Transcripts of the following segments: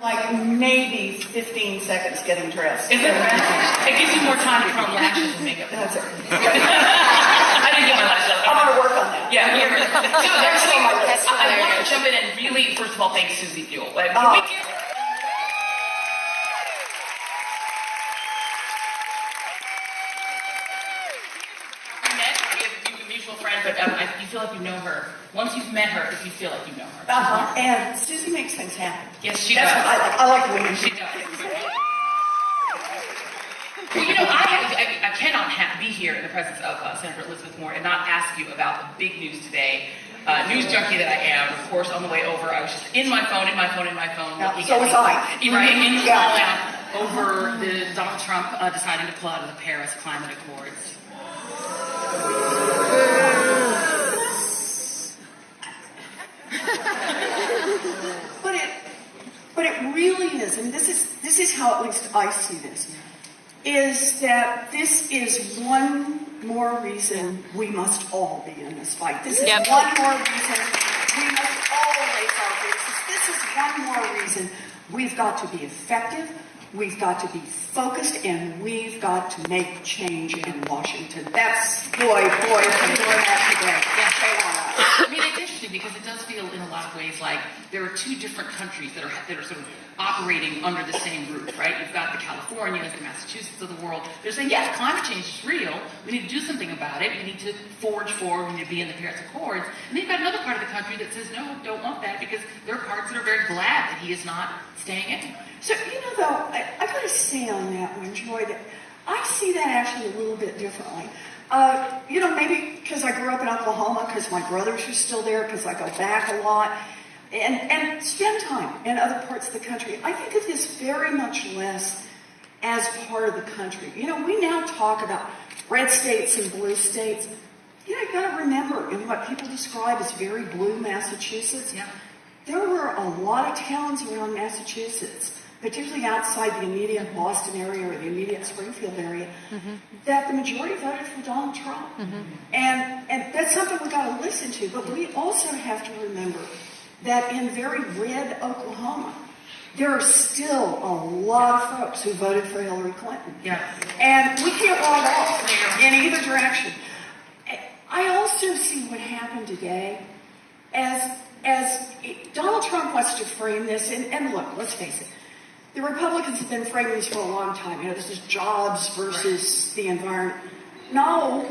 Like maybe 15 seconds getting dressed. Is it? It gives you more time to put on lashes and makeup. That's it. I didn't get my lashes on. I'm going to work on that. Yeah, we're That's on my list. I want to jump in and really, first of all, thank Susie Buell. Like, Oh. we give a mutual friend, but you feel like you know her. Once you've met her, you feel like you know her. And Susie makes things happen. Yes, she That's does. what I like. I like women. She does. Well, you know, I cannot be here in the presence of Senator Elizabeth Warren and not ask you about the big news today. News junkie that I am, of course, on the way over, I was just in my phone. Yeah, so was I. Right, in the Yeah. fallout over the Donald Trump deciding to pull out of the Paris Climate Accords. But it really is, and this is how at least I see this, is that this is one more reason we must all be in this fight. This is one more reason we must all raise our voices. This is one more reason we've got to be effective, we've got to be focused, and we've got to make change in Washington. That's, boy, we're doing that today. I mean, it's interesting because it does feel in a lot of ways like there are two different countries that are sort of operating under the same roof, right? You've got the Californias, the Massachusetts of the world. They're saying, yes, climate change is real. We need to do something about it. We need to forge forward. We need to be in the Paris Accords. And then you've got another part of the country that says, no, don't want that, because there are parts that are very glad that he is not staying in. So, though, I got to say on that one, Joy, that I see that actually a little bit differently. Maybe because I grew up in Oklahoma, because my brothers are still there, because I go back a lot, and spend time in other parts of the country. I think of this very much less as part of the country. We now talk about red states and blue states. You've got to remember, in what people describe as very blue Massachusetts, there were a lot of towns around Massachusetts, particularly outside the immediate Boston area or the immediate Springfield area, that the majority voted for Donald Trump. And that's something we've got to listen to. But we also have to remember that in very red Oklahoma, there are still a lot of folks who voted for Hillary Clinton. And we can't write off in either direction. I also see what happened today as Donald Trump wants to frame this, and look, let's face it, the Republicans have been framing this for a long time. This is jobs versus the environment. No,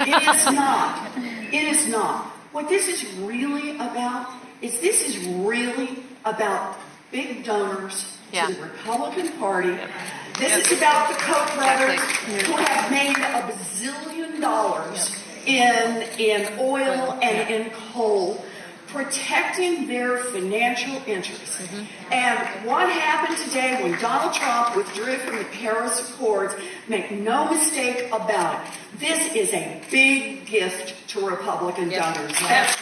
it is not. It is not. What this is really about is about big donors to the Republican Party. This is about the Koch brothers who have made $1 bazillion in oil and in coal, protecting their financial interests. And what happened today when Donald Trump withdrew from the Paris Accords, make no mistake about it, this is a big gift to Republican donors. That's the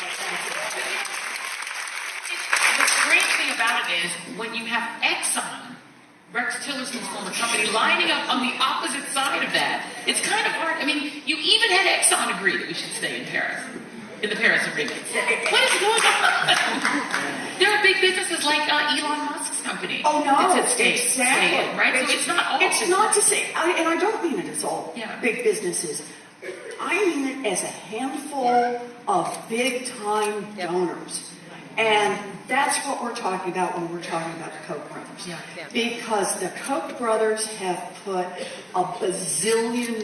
great thing about it is when you have Exxon, Rex Tillerson's former company, lining up on the opposite side of that, it's kind of hard. I mean, you even had Exxon agree that we should stay in Paris. In the Paris Agreement. What is going on? There are big businesses like Elon Musk's company. Oh, no, exactly. Right? So it's not all. It's not to say, and I don't mean it as all big businesses. I mean it as a handful of big-time donors. And that's what we're talking about when we're talking about the Koch brothers. Because the Koch brothers have put $1 bazillion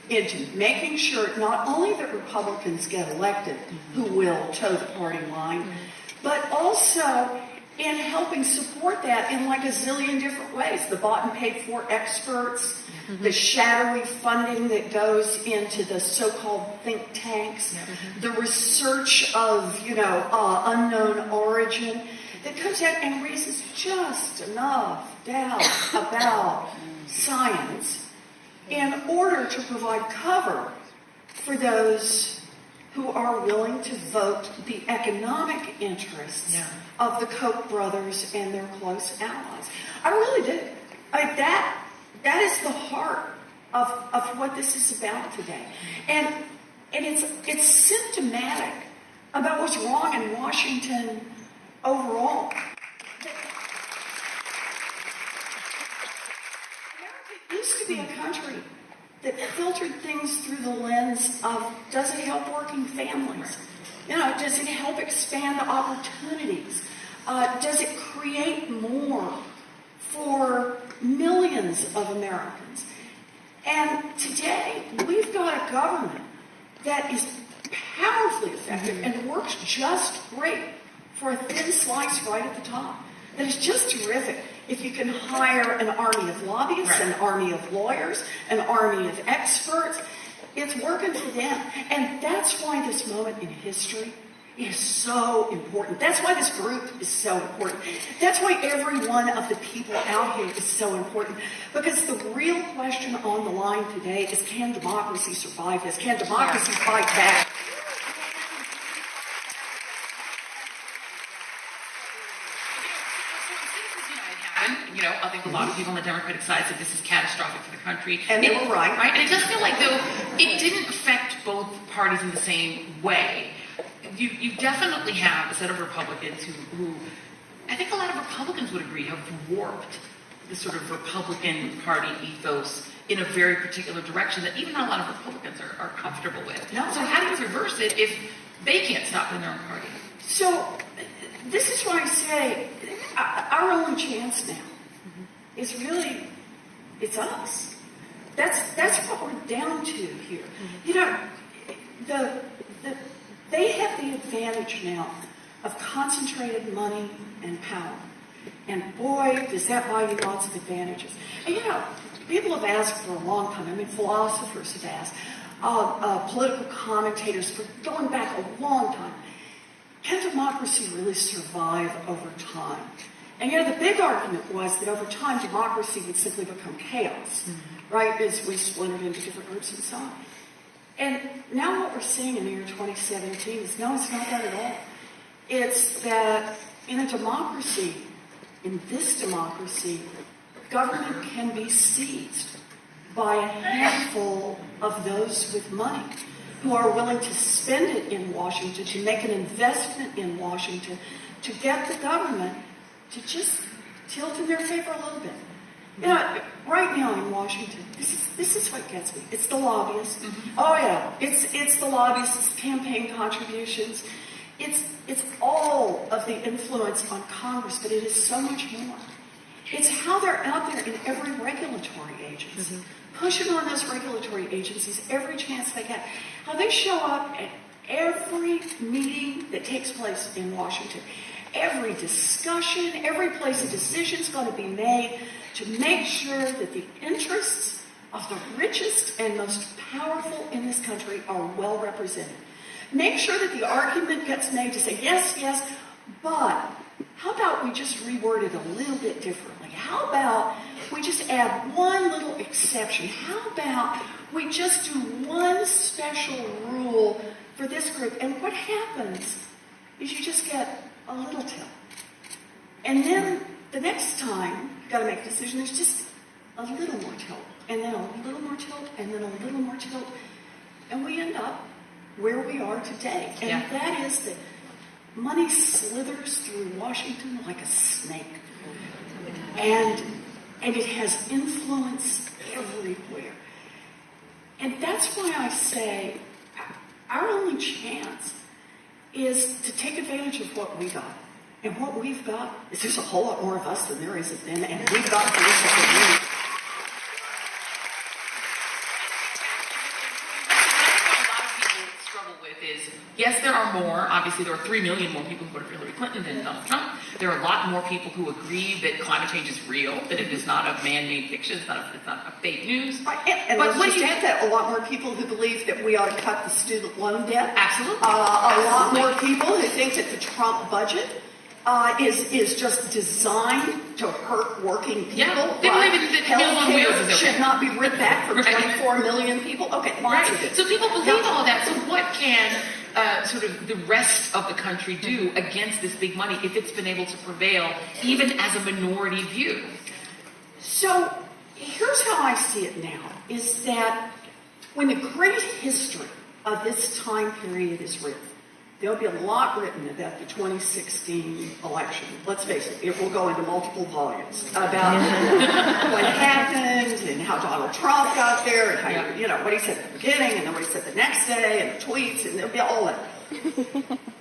into making sure not only that Republicans get elected, who will toe the party line, but also in helping support that in like a zillion different ways. The bought and paid for experts, the shadowy funding that goes into the so-called think tanks, the research of, unknown origin that comes out and raises just enough doubt about science in order to provide cover for those who are willing to vote the economic interests of the Koch brothers and their close allies. I really do. That is the heart of what this is about today. And it's symptomatic about what's wrong in Washington overall. be a country that filtered things through the lens of, does it help working families? Does it help expand opportunities? Does it create more for millions of Americans? And today, we've got a government that is powerfully effective and works just great for a thin slice right at the top. That is just terrific. If you can hire an army of lobbyists, an army of lawyers, an army of experts, it's working for them. And that's why this moment in history is so important. That's why this group is so important. That's why every one of the people out here is so important. Because the real question on the line today is, can democracy survive this? Can democracy fight back? I think a lot of people on the Democratic side said this is catastrophic for the country. And they were right. And it does feel like, though, it didn't affect both parties in the same way. You definitely have a set of Republicans who I think a lot of Republicans would agree have warped the sort of Republican Party ethos in a very particular direction that even not a lot of Republicans are comfortable with. No. So how do you reverse it if they can't stop in their own party? So this is why I say our only chance now is really, it's us. That's what we're down to here. They have the advantage now of concentrated money and power. And boy, does that buy you lots of advantages. And people have asked for a long time. I mean, philosophers have asked, political commentators for going back a long time. Can democracy really survive over time? And the big argument was that over time, democracy would simply become chaos, right? As we splintered into different groups and so on. And now what we're seeing in the year 2017 is, no, it's not that at all. It's that in a democracy, in this democracy, government can be seized by a handful of those with money who are willing to spend it in Washington, to make an investment in Washington, to get the government to just tilt in their favor a little bit. Right now in Washington, this is what gets me. It's the lobbyists. Oh yeah, it's the lobbyists. It's campaign contributions. It's all of the influence on Congress, but it is so much more. It's how they're out there in every regulatory agency, pushing on those regulatory agencies every chance they get. How they show up at every meeting that takes place in Washington, every discussion, every place a decision is going to be made to make sure that the interests of the richest and most powerful in this country are well represented. Make sure that the argument gets made to say, yes, but how about we just reword it a little bit differently? How about we just add one little exception? How about we just do one special rule for this group? And what happens is you just get a little tilt. And then the next time you've got to make a decision, there's just a little more tilt, and then a little more tilt, and then a little more tilt. And we end up where we are today. And that is that money slithers through Washington like a snake. And it has influence everywhere. And that's why I say our only chance is to take advantage of what we got. And what we've got is there's a whole lot more of us than there is of them, and we've got the resources we need. Yes, there are more. Obviously, there are 3 million more people who voted for Hillary Clinton than Donald Trump. There are a lot more people who agree that climate change is real, that it is not a man-made fiction, it's not a fake news. And but let's just add that a lot more people who believe that we ought to cut the student loan debt. Absolutely. A lot more people who think that the Trump budget is just designed to hurt working people. Yeah, they believe that Meals on Wheels is okay. Should not be ripped back for 24 million people. Okay, lots of it. So people believe all that. So what can sort of the rest of the country do against this big money if it's been able to prevail, even as a minority view? So here's how I see it now, is that when the great history of this time period is written, there'll be a lot written about the 2016 election. Let's face it, it will go into multiple volumes about what happened and how Donald Trump got there and how, you know, what he said at the beginning and then what he said the next day and the tweets, and there'll be all that.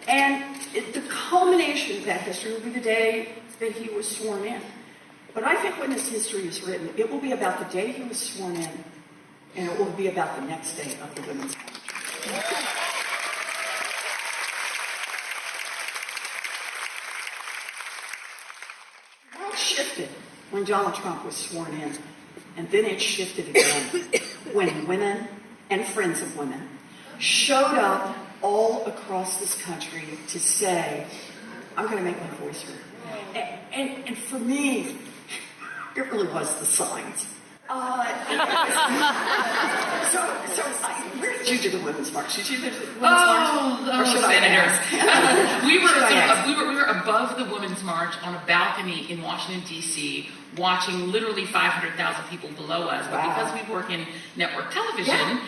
And the culmination of that history will be the day that he was sworn in. But I think when this history is written, it will be about the day he was sworn in, and it will be about the next day of the Women's March. The world shifted when Donald Trump was sworn in, and then it shifted again when women and friends of women showed up all across this country to say, I'm going to make my voice heard. And for me, it really was the signs. Where did you do the Women's March? Did you do the Women's March? Or should Senators. We were above the Women's March on a balcony in Washington, D.C., watching literally 500,000 people below us. But because we work in network television,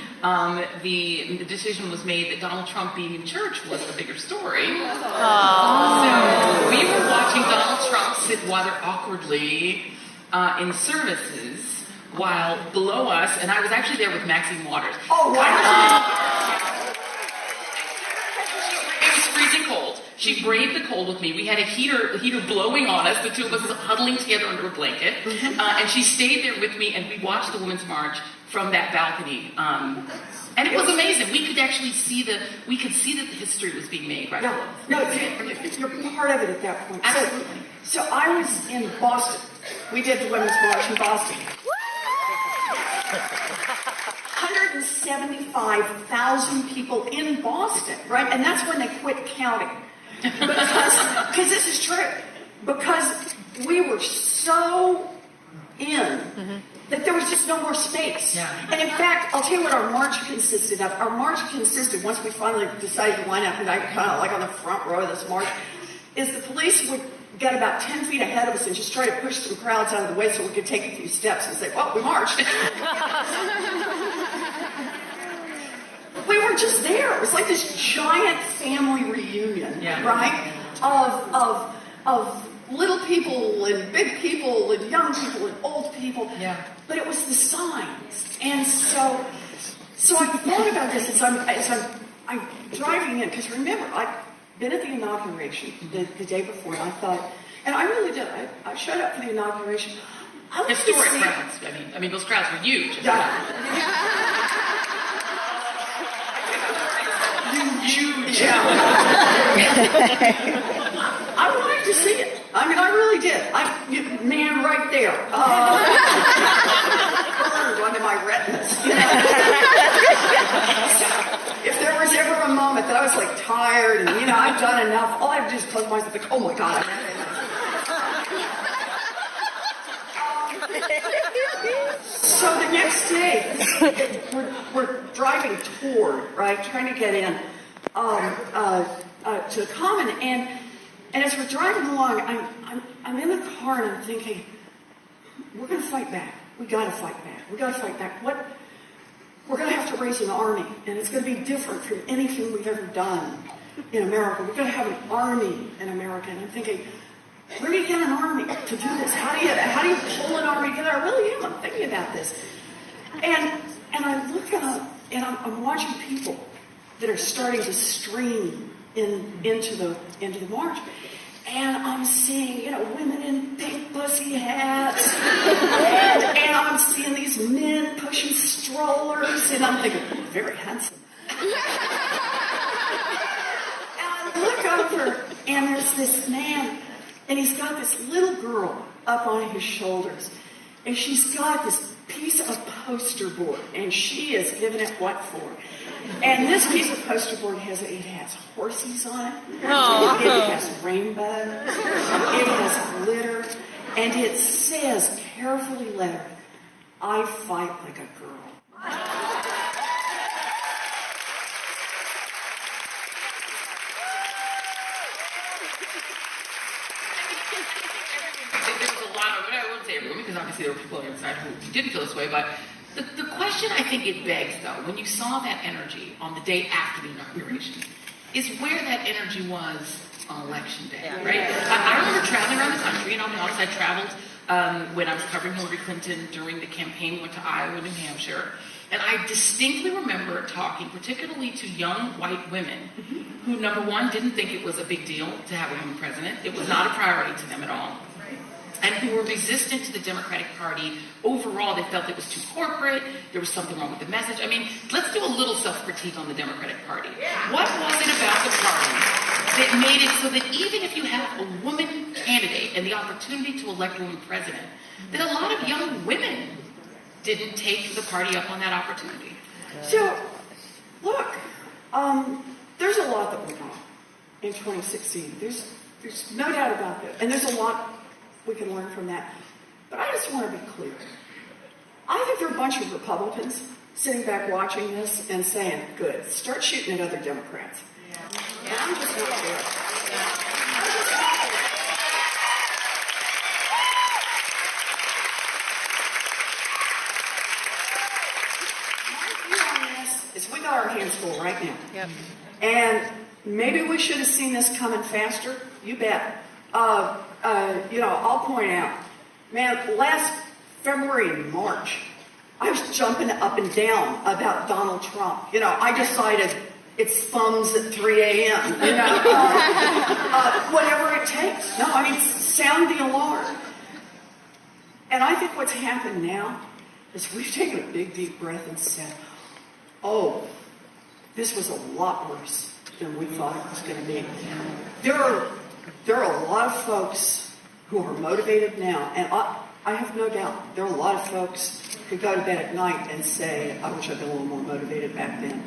the decision was made that Donald Trump being in church was the bigger story. So we were watching Donald Trump sit rather awkwardly in services, while below us, and I was actually there with Maxine Waters. Oh, wow. It was freezing cold. She braved the cold with me. We had the heater blowing on us, the two of us huddling together under a blanket. And she stayed there with me, and we watched the Women's March from that balcony. And it was amazing. We could actually see that the history was being made right below. No, you're part of it at that point. Absolutely. So I was in Boston. We did the Women's March in Boston. 175,000 people in Boston, right? And that's when they quit counting. Because this is true. Because we were so in that there was just no more space. Yeah. And in fact, I'll tell you what our march consisted of. Our march consisted, once we finally decided to line up, and I kind of like on the front row of this march, is the police would get about 10 feet ahead of us and just try to push some crowds out of the way so we could take a few steps and say, well, we marched. We were just there. It was like this giant family reunion, right? Of little people and big people and young people and old people. Yeah. But it was the signs. And so I thought about this as I'm driving in, because remember, I'd been at the inauguration the day before, and I thought, and I really did, I showed up for the inauguration. Historic crowds. I mean, those crowds were huge. Huge. Yeah. I wanted to see it. I mean, I really did. Man, right there. Burned onto my retinas. If there was ever a moment that I was like tired and I've done enough, all I have to do is close my eyes and think, oh my God. So the next day, we're driving toward, right, trying to get in to the Common, and as we're driving along, I'm in the car and I'm thinking, we're going to fight back. We got to fight back. We got to fight back. We're going to have to raise an army, and it's going to be different from anything we've ever done in America. We're going to have an army in America, and I'm thinking, where do you get an army to do this? How do you pull an army together? I really am. I'm thinking about this, and I look up and I'm watching people that are starting to stream into the march, and I'm seeing women in pink pussy hats, and I'm seeing these men pushing strollers, and I'm thinking, very handsome. And I look over, and there's this man. And he's got this little girl up on his shoulders. And she's got this piece of poster board. And she is giving it what for. And this piece of poster board has horses on it. Aww. It has rainbows. It has glitter. And it says, carefully lettered, I fight like a girl. Because obviously there were people inside who didn't feel this way, but the question I think it begs, though, when you saw that energy on the day after the inauguration, is where that energy was on election day, right? I remember traveling around the country, and I'll be honest, I traveled when I was covering Hillary Clinton during the campaign. We went to Iowa, New Hampshire, and I distinctly remember talking particularly to young white women who, number one, didn't think it was a big deal to have a woman president. It was not a priority to them at all. And who were resistant to the Democratic Party. Overall, they felt it was too corporate, there was something wrong with the message. I mean, let's do a little self-critique on the Democratic Party. What was it about the party that made it so that even if you have a woman candidate and the opportunity to elect a woman president, that a lot of young women didn't take the party up on that opportunity? So, look, there's a lot that went on in 2016. There's no doubt about that. And there's a lot we can learn from that. But I just want to be clear. I think there are a bunch of Republicans sitting back watching this and saying, good, start shooting at other Democrats. And I'm just not there. I'm just not there. My view on this is we got our hands full right now. Yep. And maybe we should have seen this coming faster. You bet. I'll point out, man, last February and March, I was jumping up and down about Donald Trump. I decided it's thumbs at 3 a.m., whatever it takes. No, I mean, sound the alarm. And I think what's happened now is we've taken a big, deep breath and said, oh, this was a lot worse than we thought it was going to be. There are a lot of folks who are motivated now, and I have no doubt there are a lot of folks who go to bed at night and say, I wish I'd been a little more motivated back then.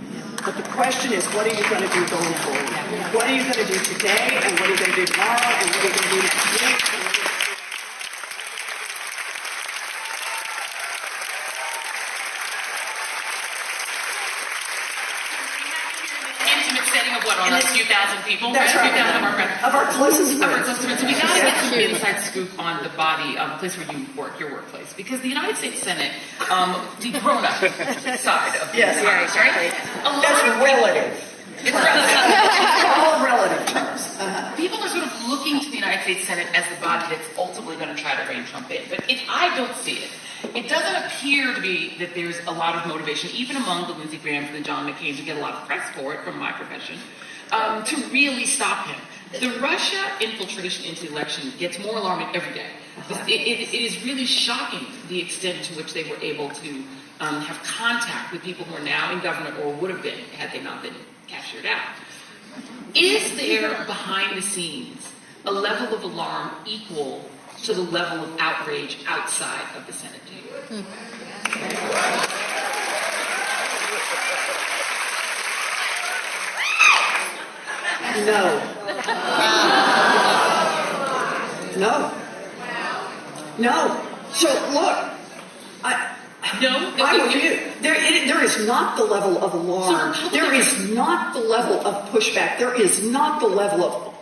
But the question is, what are you going to do going forward? What are you going to do today, and what are you going to do tomorrow, and what are you going to do next week? On a few thousand people, that's right. Of our closest friends. So we got to get some inside scoop on the body, place where you work, your workplace, because the United States Senate, the grown-up side of the House, right? That's relative. It's relative. All relative terms. People are sort of looking to the United States Senate as the body that's ultimately going to try to rein Trump in, but I don't see it. It doesn't appear to be that there's a lot of motivation, even among the Lindsey Grahams and the John McCains, to get a lot of press for it from my profession, to really stop him. The Russia infiltration into the election gets more alarming every day. It is really shocking the extent to which they were able to have contact with people who are now in government or would have been had they not been captured out. Is there, behind the scenes, a level of alarm equal to the level of outrage outside of the Senate chamber? No. So look, I'm with you. There is not the level of alarm. There is not the level of pushback. There is not the level of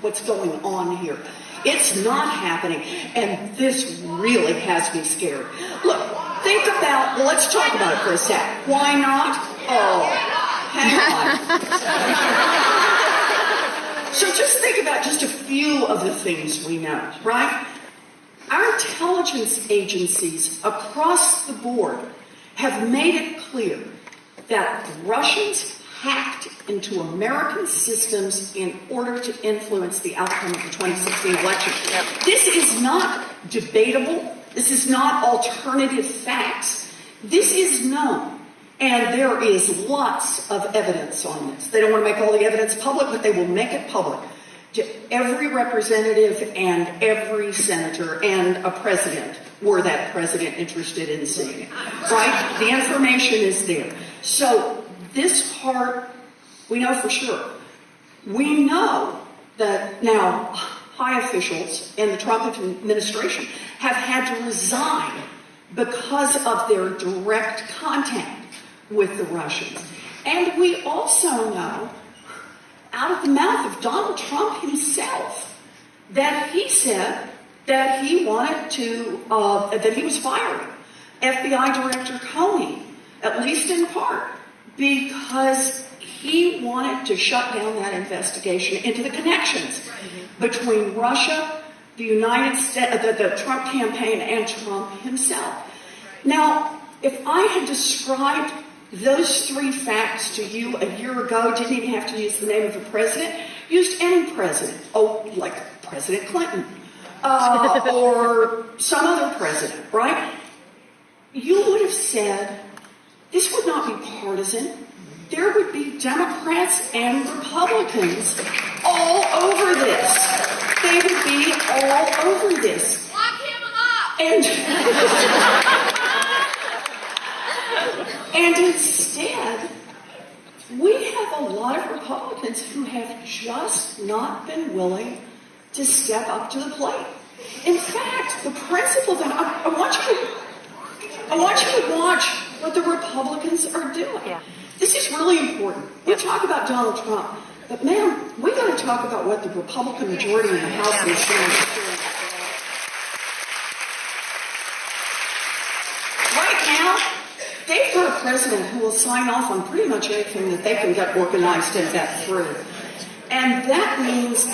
what's going on here. It's not happening, and this really has me scared. Look, think about, let's talk about it for a sec. Why not? Oh, hang on. So just think about just a few of the things we know, right? Our intelligence agencies across the board have made it clear that the Russians hacked into American systems in order to influence the outcome of the 2016 election. This is not debatable. This is not alternative facts. This is known. And there is lots of evidence on this. They don't want to make all the evidence public, but they will make it public to every representative and every senator and a president, were that president interested in seeing it. Right? The information is there. So this part, we know for sure. We know that now high officials in the Trump administration have had to resign because of their direct contact with the Russians. And we also know, out of the mouth of Donald Trump himself, that he said that he wanted to, that he was firing FBI Director Comey, at least in part, because He wanted to shut down that investigation into the connections between Russia, the United States, the Trump campaign, and Trump himself. Now, if I had described those three facts to you a year ago, didn't even have to use the name of the president, used any president, like President Clinton, or some other president, right? You would have said, this would not be partisan. There would be Democrats and Republicans all over this. They would be all over this. Lock him up! And instead, we have a lot of Republicans who have just not been willing to step up to the plate. In fact, the principle that I want you to watch what the Republicans are doing. Yeah. This is really important. We talk about Donald Trump, but man, we got to talk about what the Republican majority in the House is doing. Right now, they've got a president who will sign off on pretty much anything that they can get organized and get through. And that means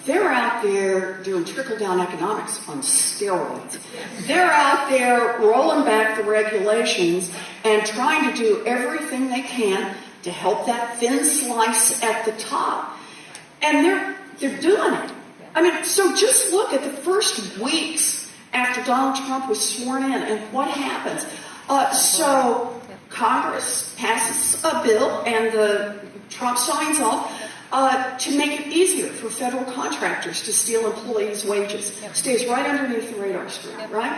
they're out there doing trickle-down economics on steroids. They're out there rolling back the regulations and trying to do everything they can to help that thin slice at the top. And they're doing it. I mean, so just look at the first weeks after Donald Trump was sworn in and what happens. So Congress passes a bill and Trump signs off to make it easier for federal contractors to steal employees' wages. Stays right underneath the radar screen, right?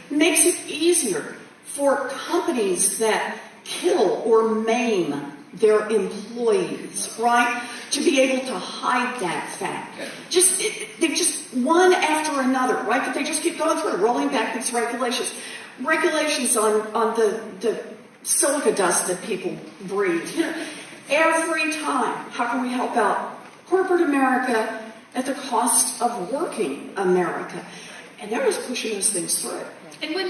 Makes it easier for companies that kill or maim their employees, right? To be able to hide that fact. They just one after another, right? That they just keep going through, rolling back these regulations. Regulations on the silica dust that people breathe. You know, every time, how can we help out corporate America at the cost of working America? And they're just pushing those things through. And when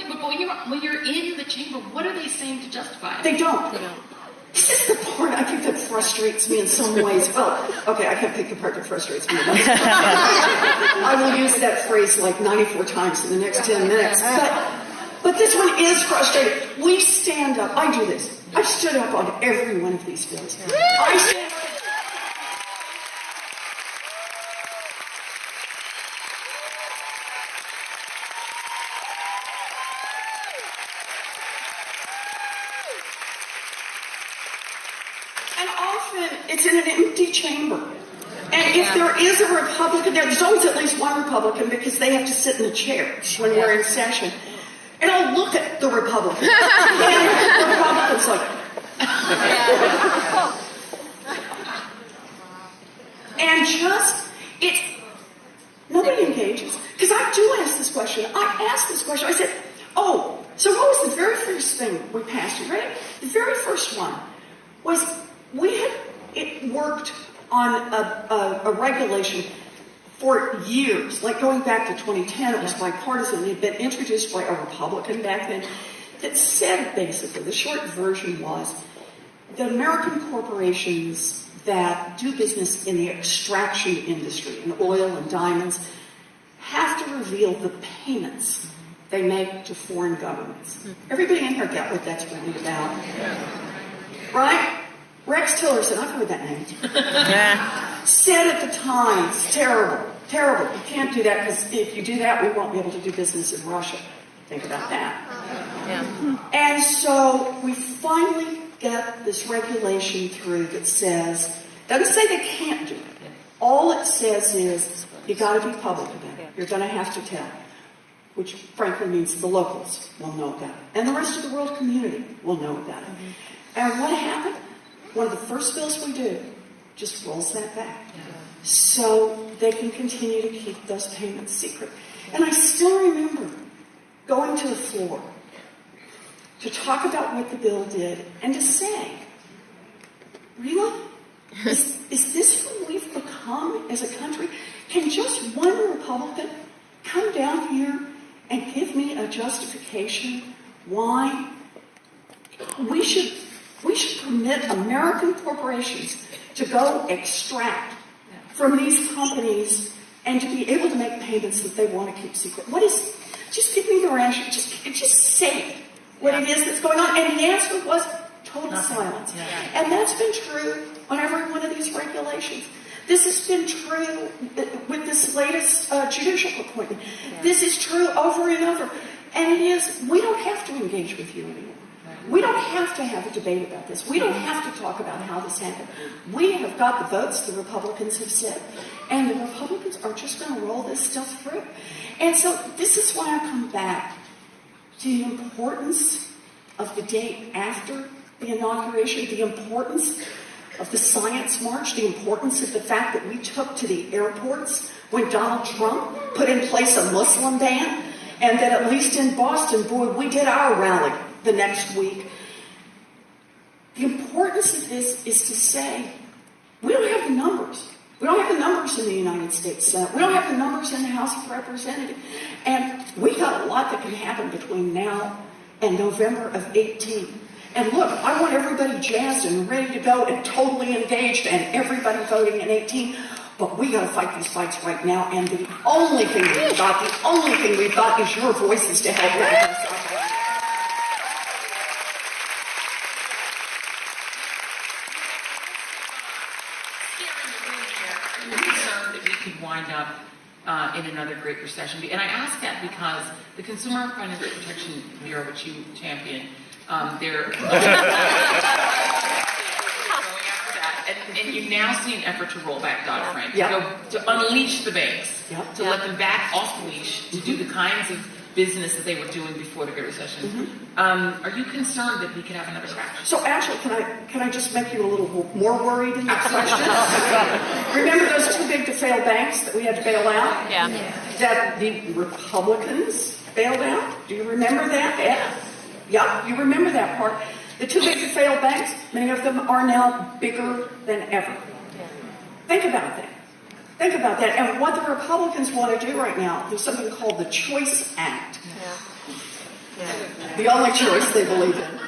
you're in the chamber, what are they saying to justify it? They don't. This is the part I think that frustrates me in some ways. Well, okay, I can't pick the part that frustrates me. I will use that phrase like 94 times in the next 10 minutes. But this one is frustrating. We stand up. I do this. I've stood up on every one of these bills. I stand up. And often it's in an empty chamber. And if there is a Republican there, there's always at least one Republican because they have to sit in the chair when we're in session. And I'll look at the Republican. And the Republican's like, and nobody engages. Because I do ask this question. I asked this question. I said, so what was the very first thing we passed? You ready? The very first one was it worked on a regulation for years, like going back to 2010, it was bipartisan. It had been introduced by a Republican back then that said basically, the short version was that American corporations that do business in the extraction industry, in oil and diamonds, have to reveal the payments they make to foreign governments. Everybody in here get what that's really about? Right? Rex Tillerson, I've heard that name. Said at the time, it's terrible. Terrible. You can't do that because if you do that, we won't be able to do business in Russia. Think about that. And so we finally get this regulation through that doesn't say they can't do it. All it says is you got to be public about it. You're going to have to tell, which frankly means the locals will know about it. And the rest of the world community will know about it. And what happened? One of the first bills we do just rolls that back. So they can continue to keep those payments secret. And I still remember going to the floor to talk about what the bill did and to say, really? Is this who we've become as a country? Can just one Republican come down here and give me a justification why we should permit American corporations to go extract from these companies and to be able to make payments that they want to keep secret? Just give me the ration, just say what it is that's going on. And the answer was total silence. And that's been true on every one of these regulations. This has been true with this latest judicial appointment. This is true over and over. And it is, we don't have to engage with you anymore. We don't have to have a debate about this. We don't have to talk about how this happened. We have got the votes the Republicans have said, and the Republicans are just going to roll this stuff through. And so this is why I come back to the importance of the date after the inauguration, the importance of the science march, the importance of the fact that we took to the airports when Donald Trump put in place a Muslim ban, and that at least in Boston, boy, we did our rally the next week. The importance of this is to say, we don't have the numbers. We don't have the numbers in the United States Senate. We don't have the numbers in the House of Representatives. And we got a lot that can happen between now and November of 18. And look, I want everybody jazzed and ready to go and totally engaged and everybody voting in 18. But we got to fight these fights right now. And the only thing we've got is your voices to help back us up. Wind up in another Great Recession. And I ask that because the Consumer Financial Protection Bureau, which you champion, they're going after that. And you now see an effort to roll back Dodd-Frank, to unleash the banks, to let them back off the leash, to do the kinds of business that they were doing before the Great Recession. Are you concerned that we could have another crash? So actually, can I just make you a little more worried in that question? Remember those too big to fail banks that we had to bail out? Yeah. That the Republicans bailed out? Do you remember that? Yeah, you remember that part. The too big to fail banks, many of them are now bigger than ever. Think about that. Think about that. And what the Republicans want to do right now, there's something called the Choice Act. The only choice they believe in.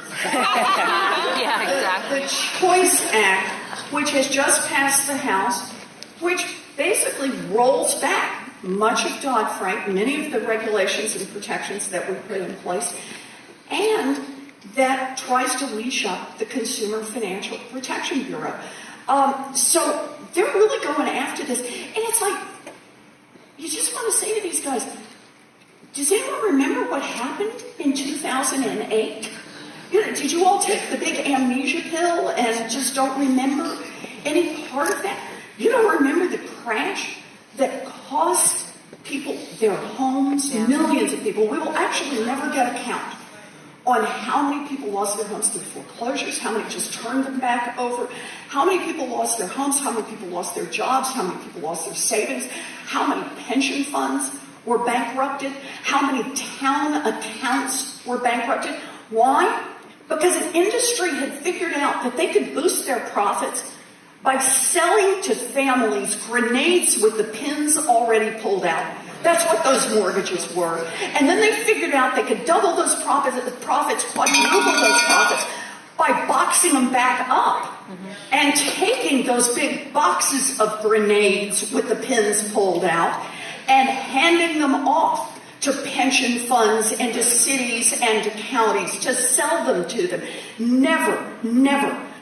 Exactly. The Choice Act, which has just passed the House, which basically rolls back much of Dodd-Frank, many of the regulations and protections that we put in place, and that tries to leash up the Consumer Financial Protection Bureau. So they're really going after this. And it's like, you just want to say to these guys, does anyone remember what happened in 2008? Did you all take the big amnesia pill and just don't remember any part of that? You don't remember the crash that cost people their homes, millions of people. We will actually never get a count on how many people lost their homes through foreclosures, how many just turned them back over, how many people lost their homes, how many people lost their jobs, how many people lost their savings, how many pension funds were bankrupted, how many town accounts were bankrupted. Why? Because an industry had figured out that they could boost their profits by selling to families grenades with the pins already pulled out. That's what those mortgages were. And then they figured out they could double those profits, quadruple those profits, by boxing them back up and taking those big boxes of grenades with the pins pulled out and handing them off to pension funds and to cities and to counties to sell them to them.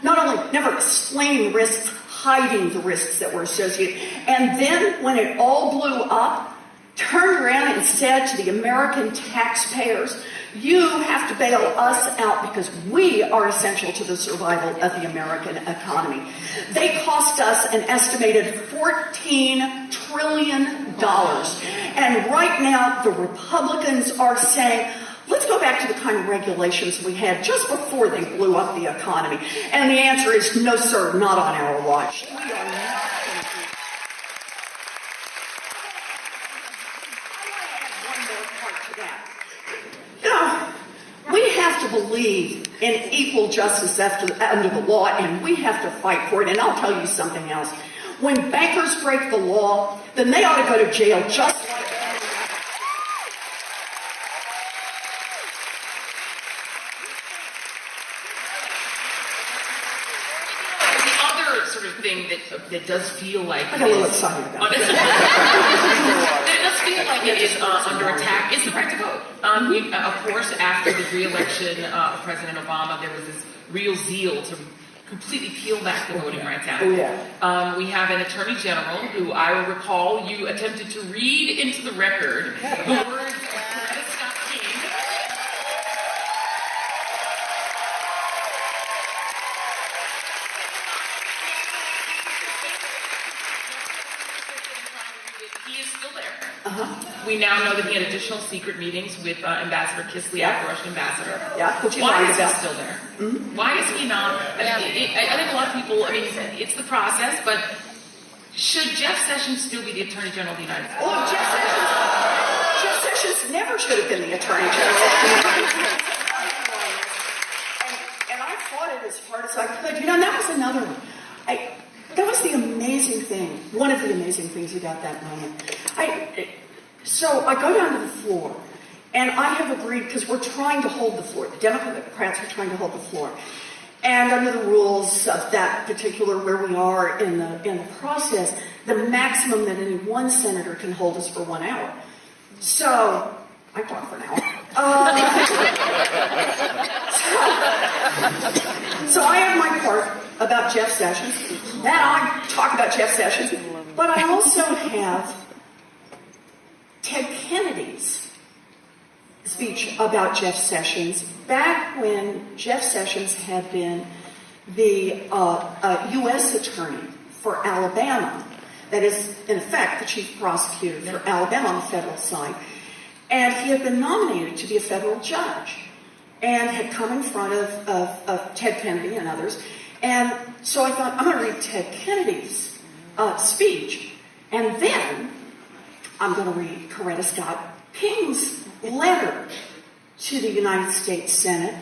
Not only never explaining risks, hiding the risks that were associated. And then when it all blew up, turned around and said to the American taxpayers, you have to bail us out because we are essential to the survival of the American economy. They cost us an estimated $14 trillion. And right now, the Republicans are saying, let's go back to the kind of regulations we had just before they blew up the economy. And the answer is no, sir, not on our watch. We are not going to do that. We have to believe in equal justice under the law, and we have to fight for it. And I'll tell you something else. When bankers break the law, then they ought to go to jail just like sort of thing that does feel like I got a little excited about it. that does feel like it is under attack is the right to vote. Of course, after the re-election of President Obama, there was this real zeal to completely peel back the Voting Rights Act. Oh, yeah. We have an Attorney General who I will recall you attempted to read into the record the words of Coretta Scott King. He is still there. We now know that he had additional secret meetings with Ambassador Kislyak, the Russian ambassador. Yeah, which you Why lied is he about. still there? Why is he not? I think a lot of people, it's the process, but should Jeff Sessions still be the Attorney General of the United States? Well, Jeff Sessions never should have been the Attorney General of the United States. And I fought it as hard as I could. You know, and that was another one. That was the amazing thing, one of the amazing things about that moment. So I go down to the floor, and I have agreed, because we're trying to hold the floor. The Democrats are trying to hold the floor. And under the rules of that particular, where we are in the process, the maximum that any one senator can hold is for 1 hour. So I talk for an hour. So I have my part about Jeff Sessions. Then I talk about Jeff Sessions. But I also have Ted Kennedy's speech about Jeff Sessions back when Jeff Sessions had been the U.S. attorney for Alabama. That is, in effect, the chief prosecutor for Alabama on the federal side. And he had been nominated to be a federal judge and had come in front of Ted Kennedy and others. And so I thought, I'm going to read Ted Kennedy's speech, and then I'm going to read Coretta Scott King's letter to the United States Senate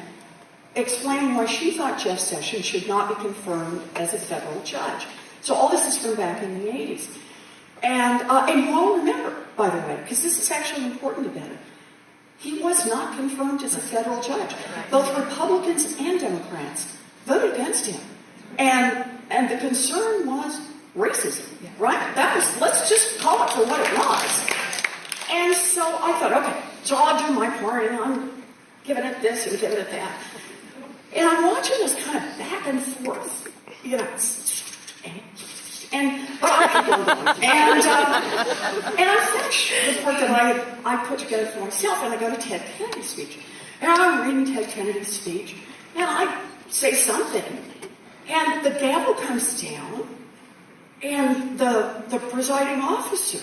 explaining why she thought Jeff Sessions should not be confirmed as a federal judge. So all this is from back in the 80s. And you all remember, by the way, because this is actually important about it, he was not confirmed as a federal judge. Both Republicans and Democrats voted against him. And the concern was racism, right? That was, let's just call it for what it was. And so I thought, okay, so I'll do my part, and I'm giving it this and giving it that. And I'm watching this kind of back and forth, you know, but I keep on going. And I finish the part that I put together for myself, and I go to Ted Kennedy's speech. And I'm reading Ted Kennedy's speech, and I say something, and the gavel comes down, and the presiding officer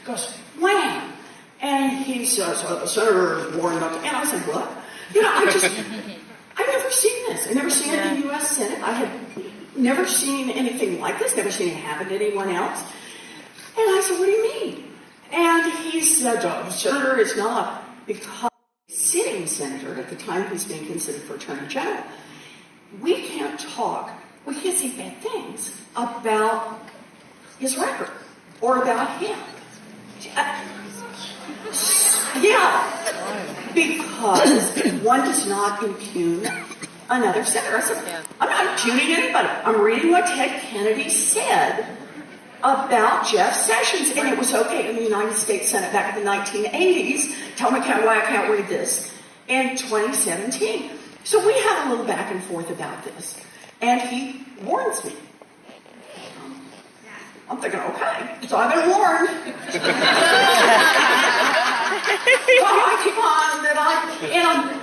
goes, wham! And he says, the senator is warned up. And I said, what? You know, I've never seen this. I've never seen it in the U.S. Senate. I had never seen anything like this, never seen it happen to anyone else. And I said, what do you mean? And he said, the senator is not, because sitting senator at the time he's being considered for Attorney General. We can't say bad things about his record or about him. Because one does not impugn another senator. I said, I'm not impugning anybody. I'm reading what Ted Kennedy said about Jeff Sessions, and it was okay in the United States Senate back in the 1980s. Tell me why I can't read this in 2017. So we have a little back and forth about this, and he warns me. I'm thinking, okay, so I've been warned. So I keep on, and I'm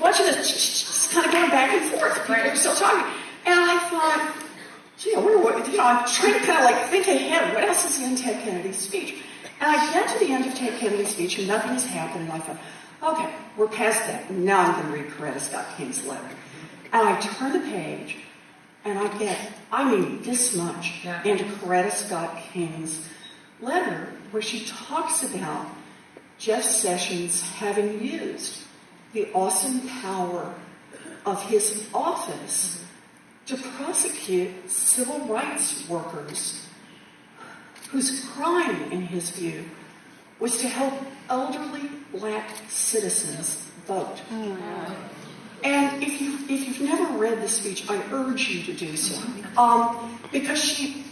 watching this, just kind of going back and forth. People are still talking. And I thought, gee, I wonder what, I'm trying to kind of like think ahead. What else is in Ted Kennedy's speech? And I get to the end of Ted Kennedy's speech, and nothing has happened. And I thought, okay, we're past that. Now I'm going to read Coretta Scott King's letter. And I turn the page, and I get, this much into Coretta Scott King's letter, where she talks about Jeff Sessions having used the awesome power of his office to prosecute civil rights workers whose crime, in his view, was to help elderly black citizens vote. And if you've never read the speech, I urge you to do so, because she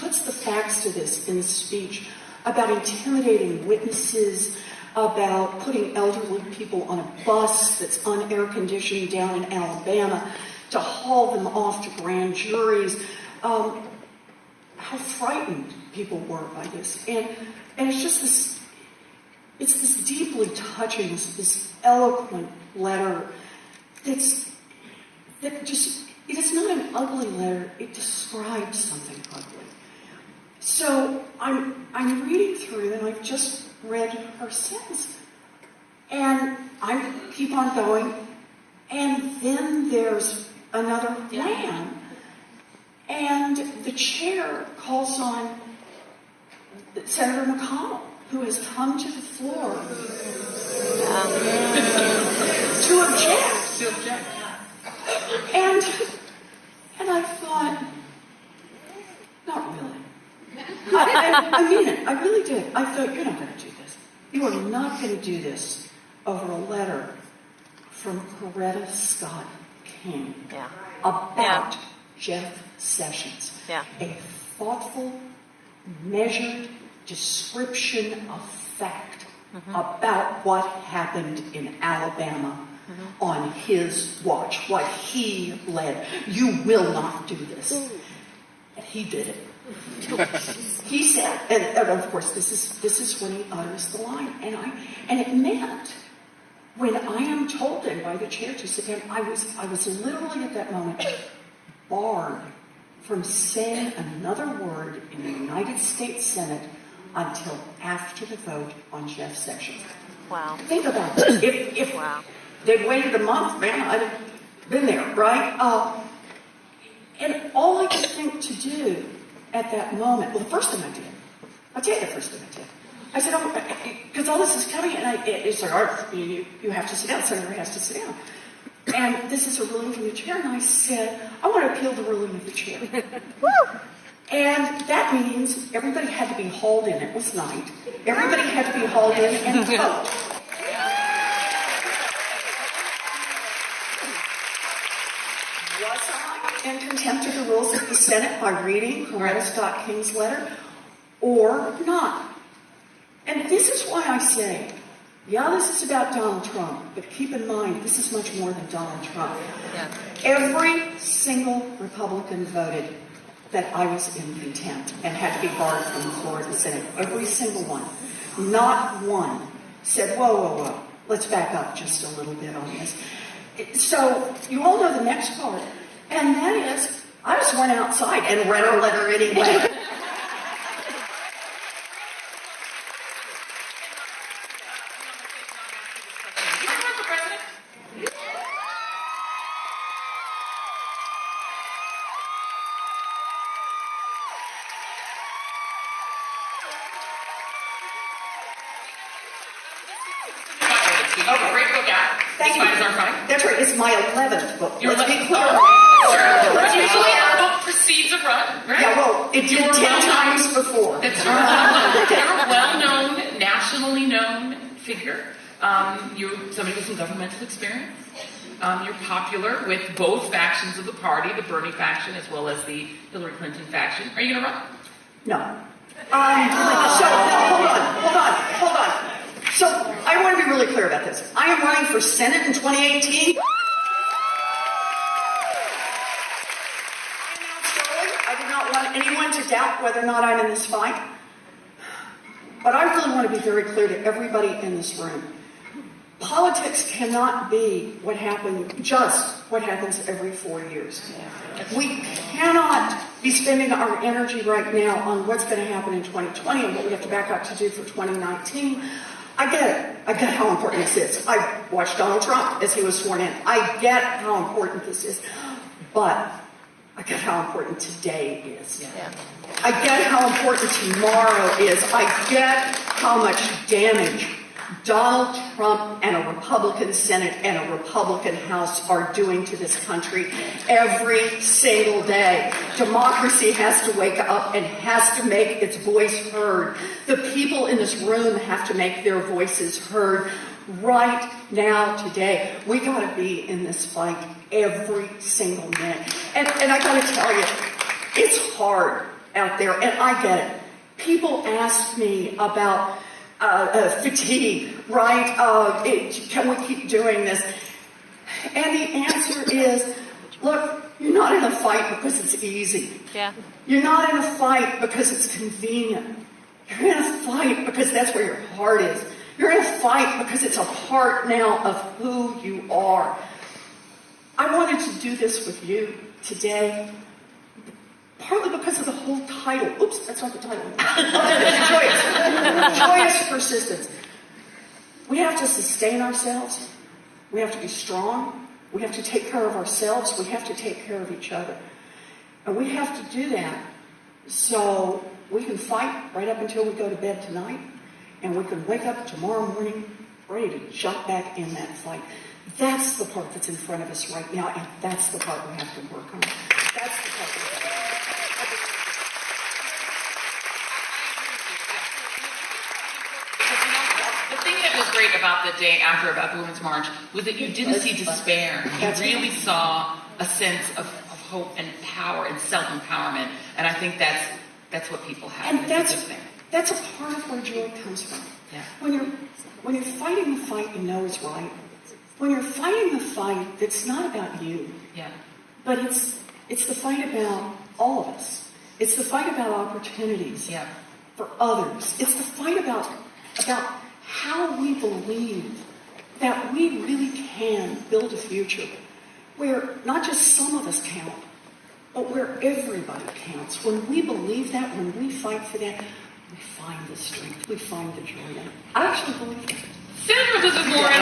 puts the facts to this in the speech about intimidating witnesses, about putting elderly people on a bus that's unair conditioned down in Alabama to haul them off to grand juries. How frightened people were by this, and it's just this. It's this deeply touching, this eloquent letter. It is not an ugly letter. It describes something ugly. So I'm reading through, and I've just read her sentence, and I keep on going, and then there's another wham, and the chair calls on Senator McConnell, who has come to the floor to object. And I thought, not really. I mean it. I really did. I thought, you're not going to do this. You are not going to do this over a letter from Coretta Scott King about Jeff Sessions. Yeah. A thoughtful, measured description of fact about what happened in Alabama on his watch, what he led. You will not do this. And he did it. He said, and of course this is when he utters the line, and it meant, when I am told then by the chair to sit down, I was literally at that moment barred from saying another word in the United States Senate until after the vote on Jeff Sessions. Wow. Think about that. If they'd waited a month, man, I'd have been there, right? And all I could think to do at that moment, well, the first thing I did, I'll tell you the first thing I did. I said, because all this is coming, and it's like, all right, you have to sit down, the senator has to sit down. And this is a ruling from the chair, and I said, I want to appeal the ruling of the chair. And that means everybody had to be hauled in. It was night. Everybody had to be hauled in and vote. Was I in contempt of the rules of the Senate by reading Coretta Scott King's letter, or not? And this is why I say, this is about Donald Trump, but keep in mind, this is much more than Donald Trump. Yeah. Every single Republican voted that I was in contempt and had to be barred from the floor of the Senate. Every single one. Not one said, whoa, let's back up just a little bit on this. So you all know the next part, and that is, I just went outside and read her letter anyway. Oh, great book out. Thank you. Our fight. That's right, it's my 11th book. Let's be clear. Usually our book precedes a run, right? Yeah, well, it did 10 times before. That's right. You're a well-known, nationally known figure. You're somebody with some governmental experience. You're popular with both factions of the party, the Bernie faction as well as the Hillary Clinton faction. Are you going to run? No. Hold on. So, I want to be really clear about this. I am running for Senate in 2018. I do not want anyone to doubt whether or not I'm in this fight. But I really want to be very clear to everybody in this room. Politics cannot be what happens every 4 years. We cannot be spending our energy right now on what's going to happen in 2020 and what we have to back up to do for 2019. I get it. I get how important this is. I watched Donald Trump as he was sworn in. I get how important this is. But I get how important today is. Yeah. I get how important tomorrow is. I get how much damage Donald Trump and a Republican Senate and a Republican House are doing to this country every single day. Democracy has to wake up and has to make its voice heard. The people in this room have to make their voices heard. right now, today. We got to be in this fight every single minute. And I got to tell you, it's hard out there, and I get it. People ask me about fatigue, right? Can we keep doing this? And the answer is, look, you're not in a fight because it's easy. Yeah. You're not in a fight because it's convenient. You're in a fight because that's where your heart is. You're in a fight because it's a part now of who you are. I wanted to do this with you today, partly because of the whole title. Oops, that's not the title. Joyous Persistence. We have to sustain ourselves. We have to be strong. We have to take care of ourselves. We have to take care of each other. And we have to do that so we can fight right up until we go to bed tonight. And we can wake up tomorrow morning ready to jump back in that fight. That's the part that's in front of us right now, and that's the part we have to work on. That's the part we have to work on. The thing that was great about the day after, about the Women's March, was that you didn't see despair. You really saw a sense of hope and power and self-empowerment. And I think that's what people have. And that's a part of where joy comes from. Yeah. When you're fighting the fight you know is right, when you're fighting the fight that's not about you, Yeah. but it's the fight about all of us. It's the fight about opportunities for others. It's the fight about how we believe that we really can build a future where not just some of us count, but where everybody counts. When we believe that, when we fight for that, we find the strength, we find the joy in it. I actually believe that. Senator Elizabeth Warren,